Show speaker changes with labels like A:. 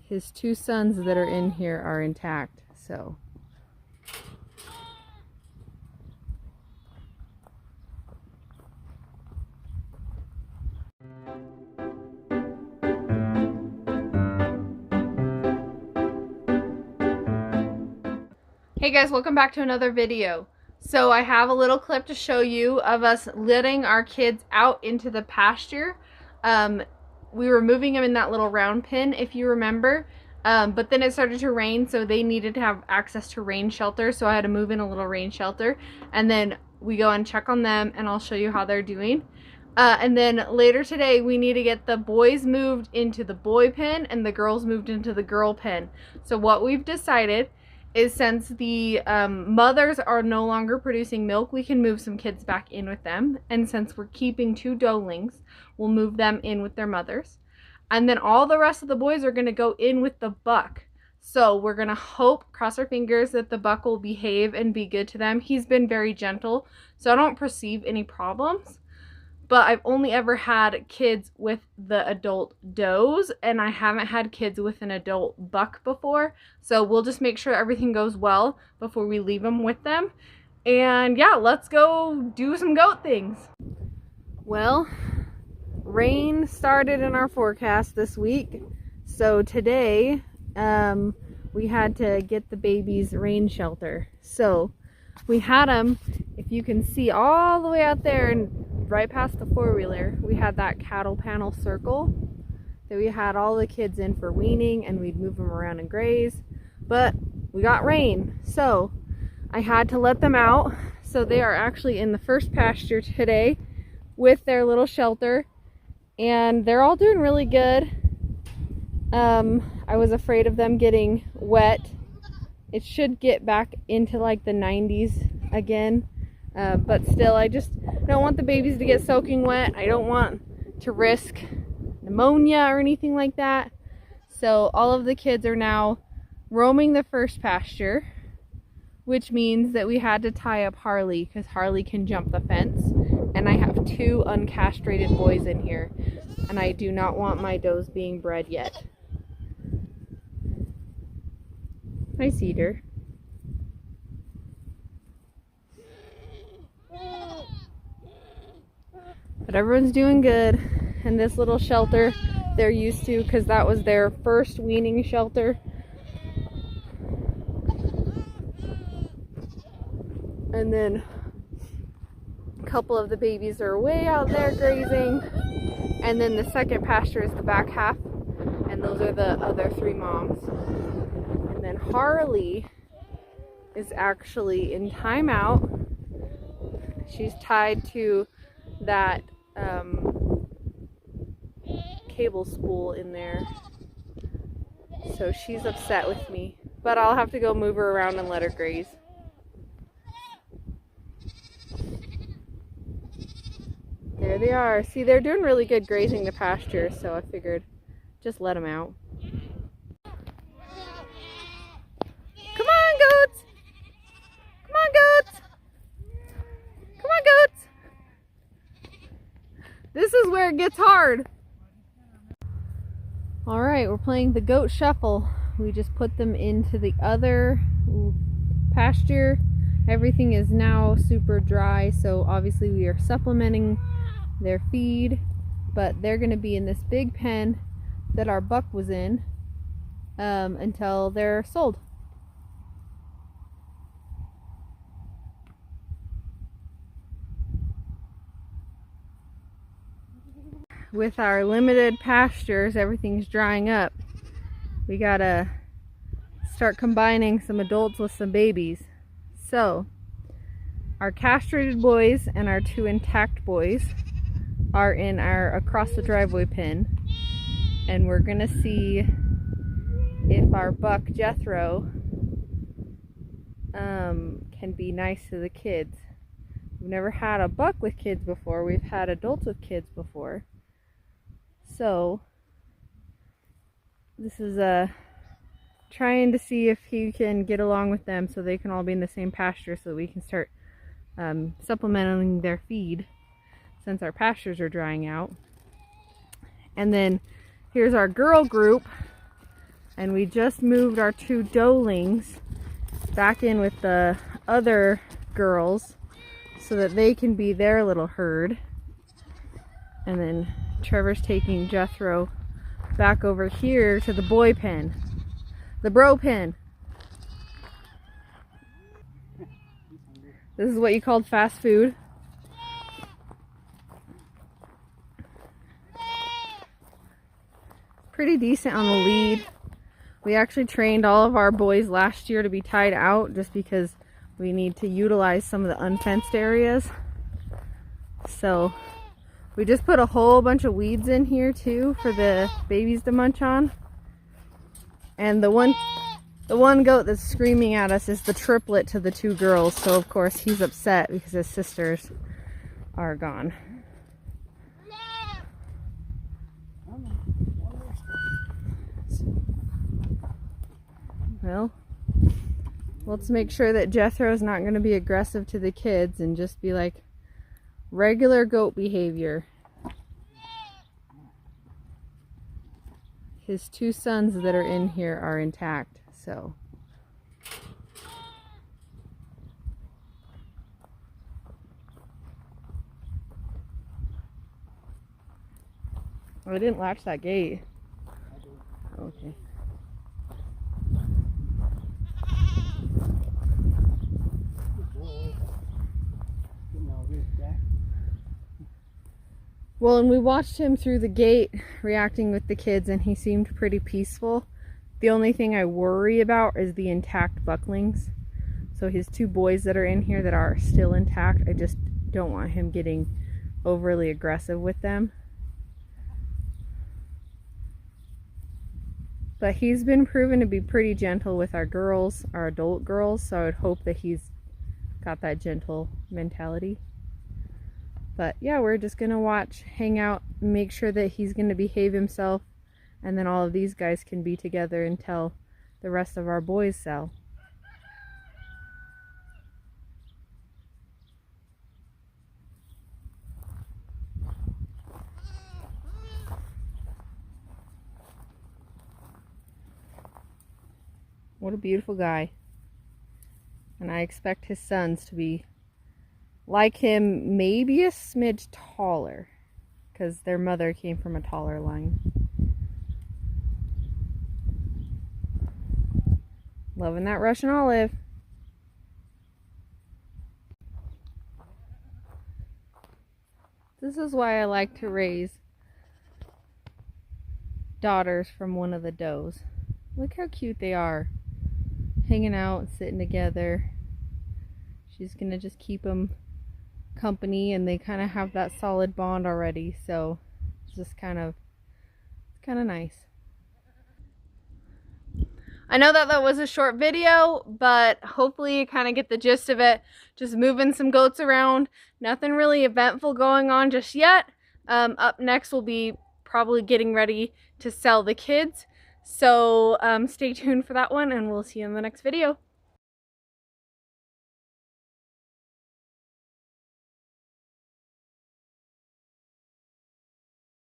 A: his two sons that are in here are intact, so. Hey guys, welcome back to another video. So I have a little clip to show you of us letting our kids out into the pasture. We were moving them in that little round pen, if you remember, but then it started to rain, so they needed to have access to rain shelter, so I had to move in a little rain shelter, and then we go and check on them, and I'll show you how they're doing. And then later today, we need to get the boys moved into the boy pen and the girls moved into the girl pen. So what we've decided is, since the mothers are no longer producing milk, we can move some kids back in with them. And since we're keeping two doelings, we'll move them in with their mothers. And then all the rest of the boys are going to go in with the buck. So we're going to hope, cross our fingers, that the buck will behave and be good to them. He's been very gentle, so I don't perceive any problems. But I've only ever had kids with the adult does, and I haven't had kids with an adult buck before. So we'll just make sure everything goes well before we leave them with them. And yeah, let's go do some goat things. Well, rain started in our forecast this week. So today, we had to get the babies rain shelter. So we had them, if you can see, all the way out there and right past the four-wheeler. We had that cattle panel circle that we had all the kids in for weaning, and we'd move them around and graze, but we got rain, so I had to let them out. So they are actually in the first pasture today with their little shelter, and they're all doing really good. I was afraid of them getting wet. It should get back into like the 90s again. But still, I just don't want the babies to get soaking wet. I don't want to risk pneumonia or anything like that. So all of the kids are now roaming the first pasture, which means that we had to tie up Harley because Harley can jump the fence. And I have two uncastrated boys in here, and I do not want my does being bred yet. Hi, Cedar. But everyone's doing good, and this little shelter they're used to because that was their first weaning shelter. And then a couple of the babies are way out there grazing, and then the second pasture is the back half, and those are the other three moms. And then Harley is actually in timeout. She's tied to that cable spool in there, so she's upset with me, but I'll have to go move her around and let her graze. There they are. See, they're doing really good grazing the pasture, so I figured just let them out. Come on, goats! Come on, goats! Come on, goats! This is where it gets hard. Alright, we're playing the goat shuffle. We just put them into the other pasture. Everything is now super dry, so obviously we are supplementing their feed, but they're going to be in this big pen that our buck was in until they're sold. With our limited pastures, everything's drying up. We gotta start combining some adults with some babies. So our castrated boys and our two intact boys are in our across the driveway pen, and we're gonna see if our buck Jethro can be nice to the kids. We've never had a buck with kids before. We've had adults with kids before. So this is trying to see if he can get along with them so they can all be in the same pasture, so that we can start supplementing their feed since our pastures are drying out. And then here's our girl group. And we just moved our 2 doelings back in with the other girls so that they can be their little herd. And then Trevor's taking Jethro back over here to the boy pen, the bro pen. This is what you called fast food. Pretty decent on the lead. We actually trained all of our boys last year to be tied out just because we need to utilize some of the unfenced areas. So we just put a whole bunch of weeds in here too for the babies to munch on. And the one goat that's screaming at us is the triplet to the 2 girls. So of course he's upset because his sisters are gone. Well, let's make sure that Jethro's not going to be aggressive to the kids and just be like regular goat behavior. His 2 sons that are in here are intact, so. Oh, I didn't latch that gate. Okay. Well, and we watched him through the gate reacting with the kids, and he seemed pretty peaceful. The only thing I worry about is the intact bucklings. So his 2 boys that are in here that are still intact, I just don't want him getting overly aggressive with them. But he's been proven to be pretty gentle with our girls, our adult girls, so I would hope that he's got that gentle mentality. But yeah, we're just gonna watch, hang out, make sure that he's gonna behave himself, and then all of these guys can be together until the rest of our boys sell. What a beautiful guy. And I expect his sons to be like him, maybe a smidge taller, because their mother came from a taller line. Loving that Russian olive. This is why I like to raise daughters from one of the does. Look how cute they are. Hanging out, sitting together. She's gonna just keep them company, and they kind of have that solid bond already, so it's just kind of nice. I know that was a short video, but hopefully you kind of get the gist of it. Just moving some goats around. Nothing really eventful going on just yet. Up next we'll be probably getting ready to sell the kids, so stay tuned for that one, and we'll see you in the next video.